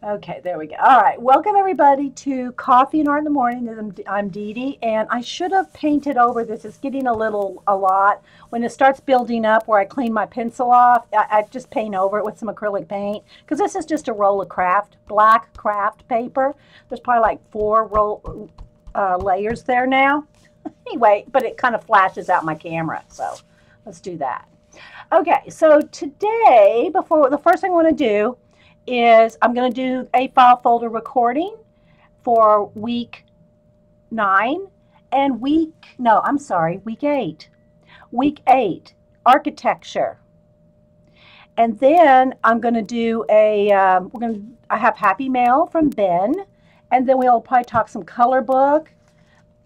Okay, there we go. All right, welcome everybody to Coffee and Art in the Morning. I'm Dee Dee, and I should have painted over this. It's getting a lot. When it starts building up where I clean my pencil off, I just paint over it with some acrylic paint because this is just a roll of black craft paper. There's probably like layers there now. Anyway, but it kind of flashes out my camera, so let's do that. Okay, so today, before the first thing I want to do is I'm going to do a file folder recording for week 9 and week 8. Week 8, architecture. And then I'm going to do I have Happy Mail from Ben, and then we'll probably talk some color book.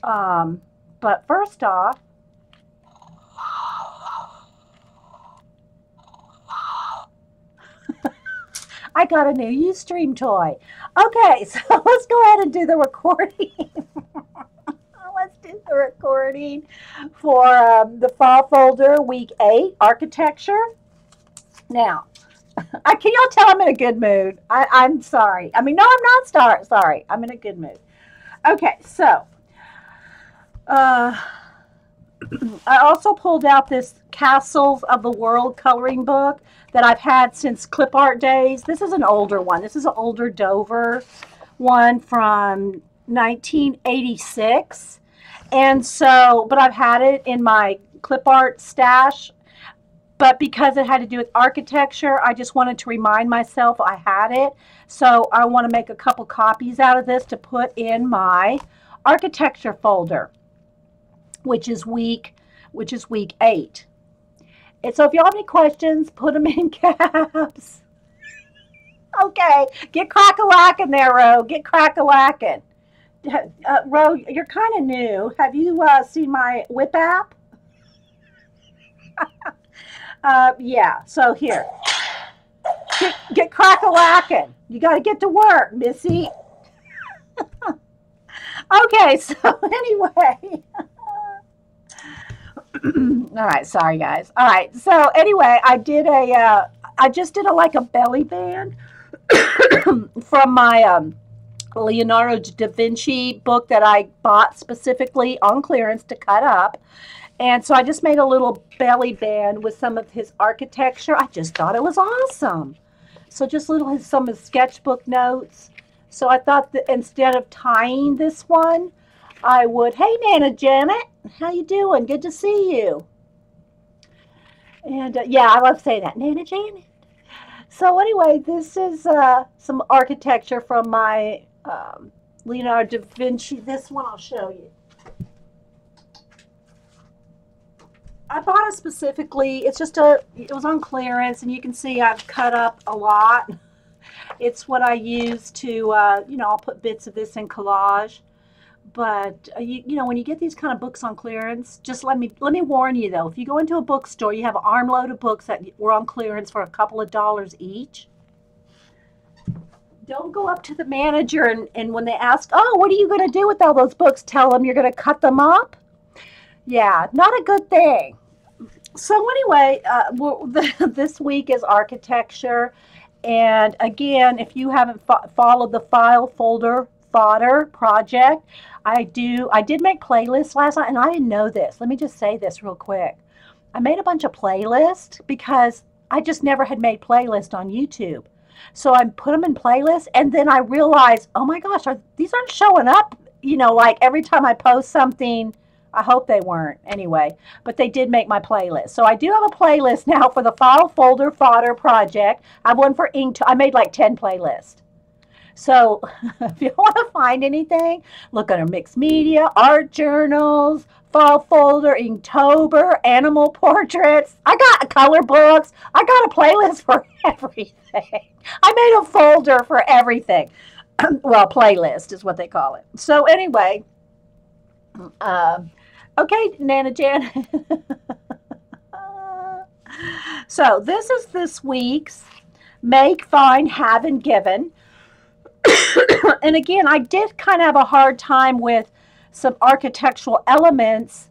But first off, I got a new Ustream toy. Okay, so let's go ahead and do the recording. Let's do the recording for the fall folder, week 8, architecture. Now, can y'all tell I'm in a good mood? I'm sorry. I mean, no, I'm not sorry. I'm in a good mood. Okay, so I also pulled out this Castles of the World coloring book that I've had since clip art days. This is an older one. This is an older Dover one from 1986. And so, but I've had it in my clip art stash. But because it had to do with architecture, I just wanted to remind myself I had it. So I want to make a couple copies out of this to put in my architecture folder, which is week 8. And so if y'all have any questions, put them in caps. Okay, get crack-a-lackin' there, Ro. Get crack-a-lackin'. Ro, you're kind of new. Have you seen my Whip app? Yeah, so here. Get crack-a-lackin'. You got to get to work, Missy. Okay, so anyway. All right, sorry guys. All right, so anyway, I just did a belly band from my Leonardo da Vinci book that I bought specifically on clearance to cut up. And so I just made a little belly band with some of his architecture. I just thought it was awesome. So just some of his sketchbook notes. So I thought that instead of tying this one, I would, hey, Nana Janet, how you doing? Good to see you. And yeah, I love saying that, Nana Janet. So anyway, this is some architecture from my Leonardo da Vinci. This one I'll show you. I bought it specifically. It was on clearance, and you can see I've cut up a lot. It's what I use to, I'll put bits of this in collage. But when you get these kind of books on clearance, just let me warn you though, if you go into a bookstore, you have an armload of books that were on clearance for a couple of dollars each. Don't go up to the manager and when they ask, oh, what are you going to do with all those books? Tell them you're going to cut them up. Yeah, not a good thing. So anyway, this week is architecture. And again, if you haven't followed the file folder fodder project, I did make playlists last night, and I didn't know this. Let me just say this real quick. I made a bunch of playlists because I just never had made playlists on YouTube. So I put them in playlists, and then I realized, oh my gosh, these aren't showing up, like every time I post something. I hope they weren't anyway, but they did make my playlist. So I do have a playlist now for the file folder fodder project. I have one for Inktober. I made like 10 playlists. So if you want to find anything, look under mixed media, art journals, file folder, Inktober, animal portraits. I got color books. I got a playlist for everything. I made a folder for everything. Well, playlist is what they call it. So anyway, okay, Nana Jan. So this is this week's Make, Find, Have, and Given. And again, I did kind of have a hard time with some architectural elements.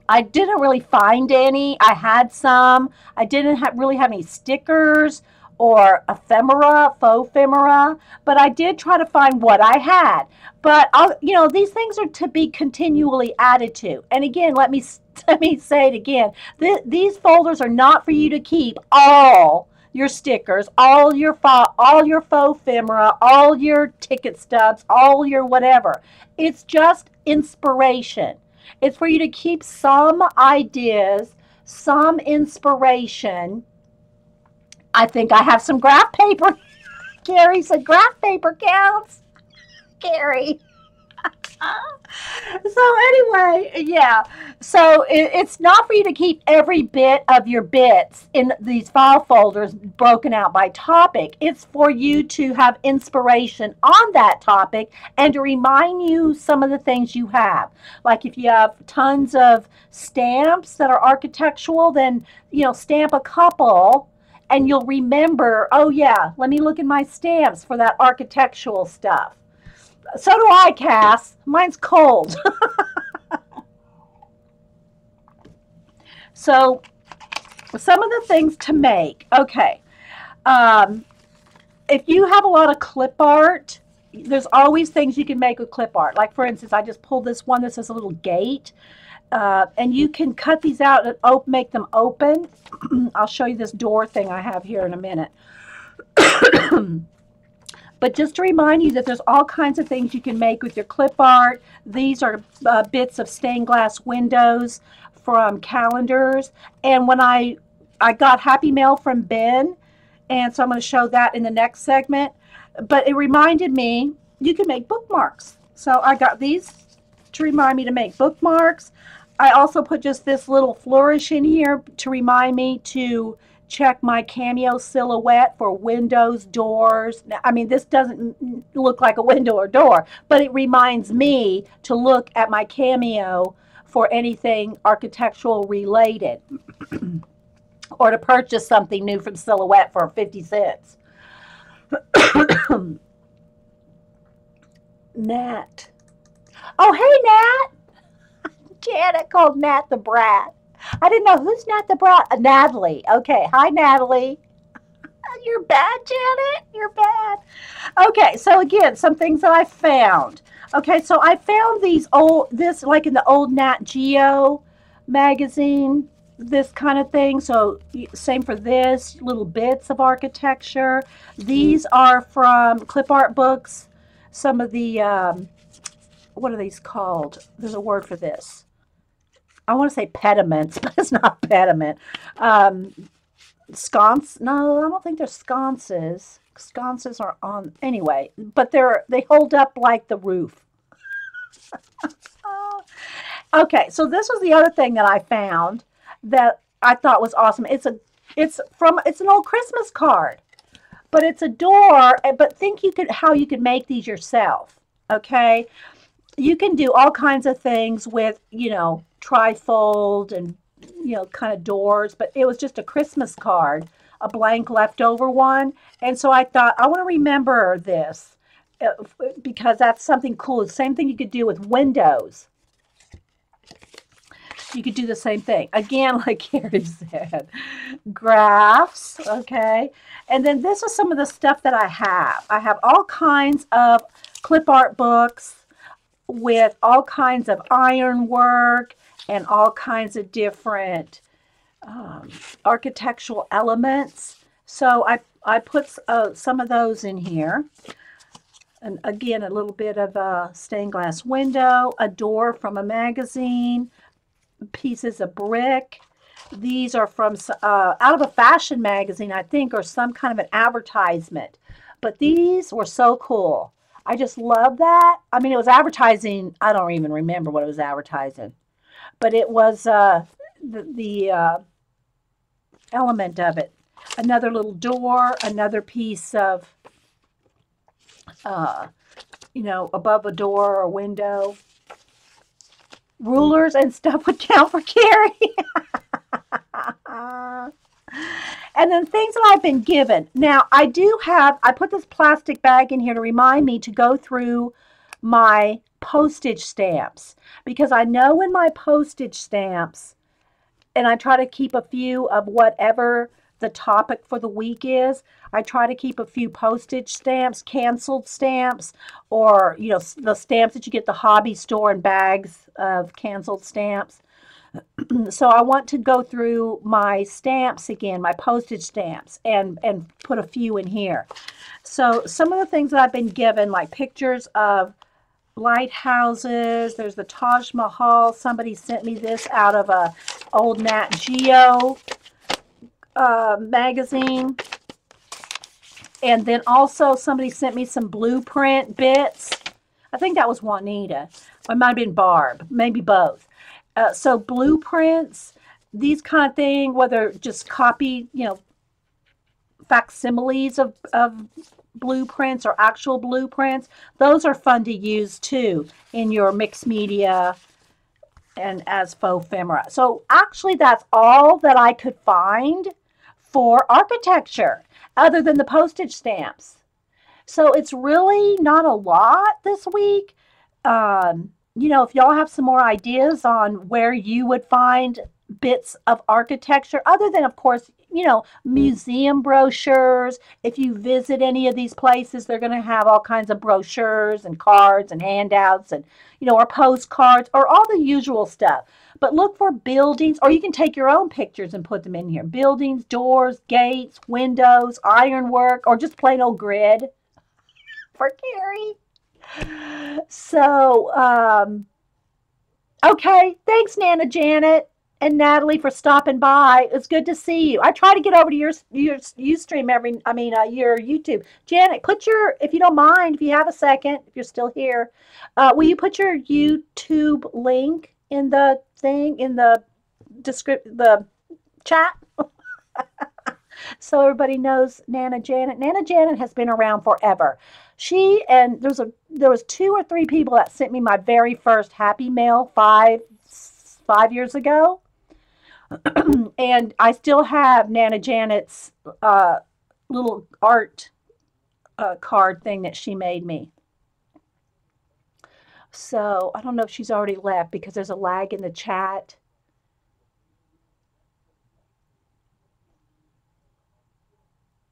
I didn't really find any. I had some. I didn't really have any stickers or ephemera, faux ephemera, but I did try to find what I had. But these things are to be continually added to. And again, let me say it again. These folders are not for you to keep all your stickers, all your faux ephemera, all your ticket stubs, all your whatever. It's just inspiration. It's for you to keep some ideas, some inspiration. I think I have some graph paper. Gary said graph paper counts. Gary. So anyway, yeah. So it's not for you to keep every bit of your bits in these file folders broken out by topic. It's for you to have inspiration on that topic and to remind you some of the things you have. Like if you have tons of stamps that are architectural, then stamp a couple and you'll remember, oh yeah, let me look at my stamps for that architectural stuff. So do I, Cass. Mine's cold. So some of the things to make. Okay. If you have a lot of clip art, there's always things you can make with clip art. Like, for instance, I just pulled this one that says a little gate. And you can cut these out and make them open. I'll show you this door thing I have here in a minute. But just to remind you that there's all kinds of things you can make with your clip art. These are bits of stained glass windows from calendars. And when I got Happy Mail from Ben, and so I'm going to show that in the next segment. But it reminded me you can make bookmarks. So I got these to remind me to make bookmarks. I also put just this little flourish in here to remind me to check my Cameo silhouette for windows, doors. Now, I mean, this doesn't look like a window or door, but it reminds me to look at my Cameo for anything architectural related or to purchase something new from Silhouette for 50 cents. Nat. Oh, hey, Nat. Janet called Nat the brat. I didn't know. Who's Nat the brat? Natalie. Okay. Hi, Natalie. You're bad, Janet. You're bad. Okay. So again, some things that I found. Okay. So I found this like in the old Nat Geo magazine, this kind of thing. So same for this, little bits of architecture. These are from clip art books. Some of the, what are these called? There's a word for this. I want to say pediments, but it's not pediment. Sconce? No, I don't think they're sconces. Sconces are on anyway, but they hold up like the roof. Okay, so this was the other thing that I found that I thought was awesome. It's an old Christmas card, but it's a door. But think how you could make these yourself. Okay, you can do all kinds of things with trifold and kind of doors, but it was just a Christmas card, a blank leftover one. And so I thought I want to remember this because that's something cool. The same thing you could do with windows. You could do the same thing again, like Carrie said. Graphs. Okay, and then this is some of the stuff that I have all kinds of clip art books with all kinds of ironwork and all kinds of different architectural elements. So I put some of those in here. And again, a little bit of a stained glass window, a door from a magazine, pieces of brick. These are from out of a fashion magazine, I think, or some kind of an advertisement. But these were so cool. I just love that. I mean, it was advertising. I don't even remember what it was advertising. But it was the element of it. Another little door, another piece of, above a door or window. Rulers and stuff would count for Carrie. And then things that I've been given. Now, I put this plastic bag in here to remind me to go through my postage stamps, because I know in my postage stamps, and I try to keep a few of whatever the topic for the week is. I try to keep a few postage stamps, canceled stamps, or, you know, the stamps that you get at the hobby store in bags of canceled stamps. So I want to go through my stamps again, my postage stamps, and put a few in here. So some of the things that I've been given, like pictures of lighthouses. There's the Taj Mahal. Somebody sent me this out of a old Nat Geo magazine. And then also somebody sent me some blueprint bits. I think that was Juanita. It might have been Barb. Maybe both. So blueprints, these kind of thing, whether just copy, you know, facsimiles of blueprints or actual blueprints, those are fun to use too in your mixed media and as faux ephemera. So actually that's all that I could find for architecture other than the postage stamps. So it's really not a lot this week. You know, if y'all have some more ideas on where you would find bits of architecture, other than, of course, you know, museum brochures. If you visit any of these places, they're going to have all kinds of brochures and cards and handouts and, you know, or postcards or all the usual stuff. But look for buildings, or you can take your own pictures and put them in here. Buildings, doors, gates, windows, ironwork, or just plain old grid for Carrie. So, okay. Thanks, Nana Janet and Natalie, for stopping by. It's good to see you. I try to get over to your Ustream your YouTube. Janet, put your, if you don't mind, if you have a second, if you're still here, will you put your YouTube link in the thing, in the the chat? So everybody knows Nana Janet. Nana Janet has been around forever. She, and there was 2 or 3 people that sent me my very first Happy Mail 5 years ago. And I still have Nana Janet's little art card thing that she made me. So I don't know if she's already left because there's a lag in the chat.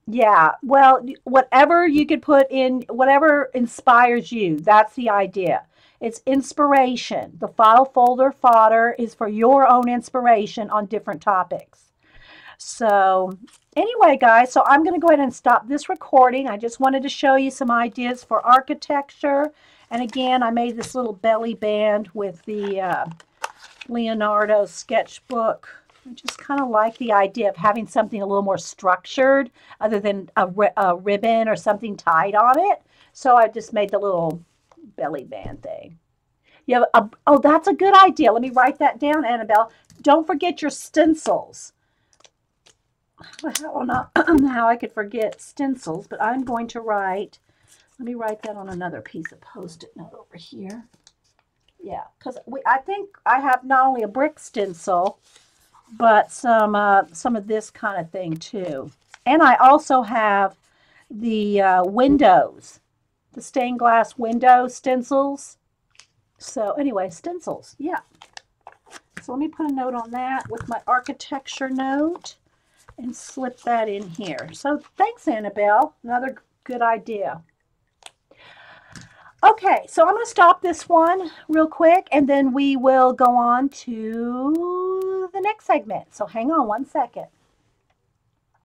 Yeah, well, whatever you could put in, whatever inspires you, that's the idea. It's inspiration. The file folder fodder is for your own inspiration on different topics. So anyway, guys, so I'm going to go ahead and stop this recording. I just wanted to show you some ideas for architecture. And again, I made this little belly band with the Leonardo sketchbook. I just kind of like the idea of having something a little more structured other than a ribbon or something tied on it. So I just made the little belly band thing. You have oh, that's a good idea. Let me write that down, Annabelle. Don't forget your stencils. I don't know how I could forget stencils, but I'm going to write, let me write that on another piece of Post-it note over here. Yeah, because I think I have not only a brick stencil, but some of this kind of thing too. And I also have the windows, the stained glass window stencils. So anyway, stencils, yeah. So let me put a note on that with my architecture note and slip that in here. So thanks, Annabelle. Another good idea. Okay, so I'm going to stop this one real quick, and then we will go on to the next segment. So hang on one second.